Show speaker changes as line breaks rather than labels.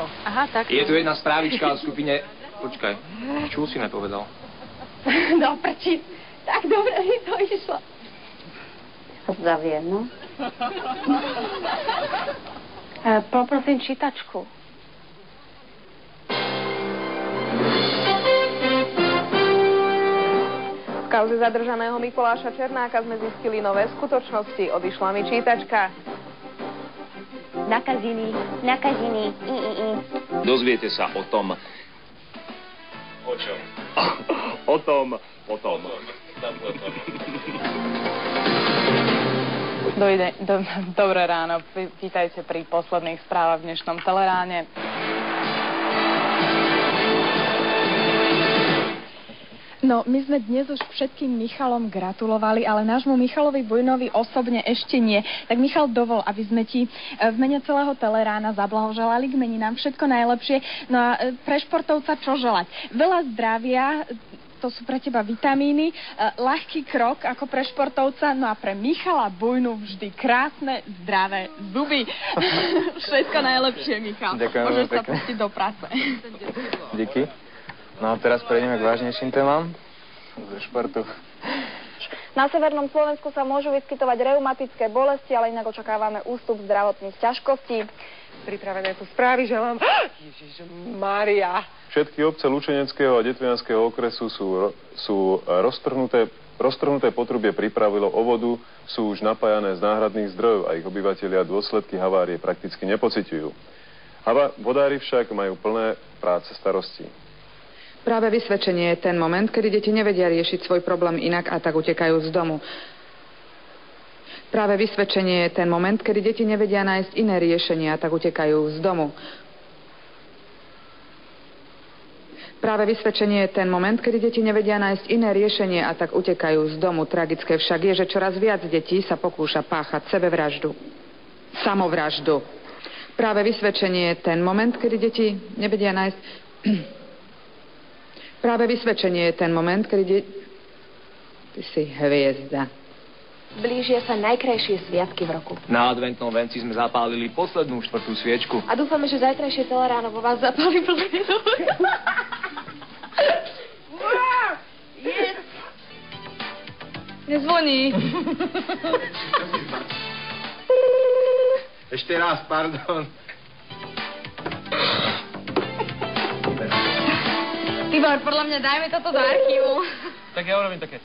Michal. Aha, tak.
Je tu jedna správička o skupine... Počkaj, čo si nepovedal?
No, prči. Tak dobre mi to išlo.
Zaviem, no. Poprosím čítačku.
V kauze zadržaného Mikuláša Černáka sme zistili nové skutočnosti. Odišla mi čítačka.
Nakaziny.
Dozviete sa o tom... O čom? O tom.
Dobré ráno. Vítajte pri posledných správach v dnešnom Teleráne.
No, my sme dnes už všetkým Michalom gratulovali, ale nášmu Michalovi Bujnovi osobne ešte nie. Tak Michal, dovol, aby sme ti v mene celého Telerána zablahoželali k meninám všetko najlepšie. No a pre športovca čo želať? Veľa zdravia, to sú pre teba vitamíny, ľahký krok ako pre športovca, no a pre Michala Bujnu vždy krásne, zdravé zuby. Všetko najlepšie, Michal.
Ďakujem.
Môžeš sa pustiť do práce.
Díky. No a teraz prejdeme k vážnejším témam zo športu.
Na severnom Slovensku sa môžu vyskytovať reumatické bolesti, ale inak očakávame ústup zdravotných ťažkostí.
Pripravené tu správy, želám... Ježišmária.
Všetky obce Lučeneckého a Detvianského okresu sú roztrhnuté potrubie pripravilo o vodu, sú už napájané z náhradných zdrojov a ich obyvatelia dôsledky havárie prakticky nepociťujú. Vodári však majú plné práce starostí.
Práve vysvedčenie je ten moment, kedy deti nevedia riešiť svoj problém inak a tak utekajú z domu. Práve vysvedčenie je ten moment, kedy deti nevedia nájsť iné riešenie a tak utekajú z domu. Práve vysvedčenie je ten moment, kedy deti nevedia nájsť iné riešenie a tak utekajú z domu. Tragické však je, že čoraz viac detí sa pokúša páchať sebevraždu. Samovraždu. Práve vysvedčenie je ten moment, kedy deti nevedia nájsť... Práve vysvedčenie je ten moment, kedy Ty si hviezda.
Blížia sa najkrajšie sviatky v roku.
Na adventnom venci sme zapálili poslednú 4. sviečku.
A dúfame, že zajtrajšie Teleráno vo vás zapálí plný duch.
Yes. Nezvoní.
Ešte raz, pardon.
Tibor, podľa mňa dajme toto do archívu.
Tak ja urobím také.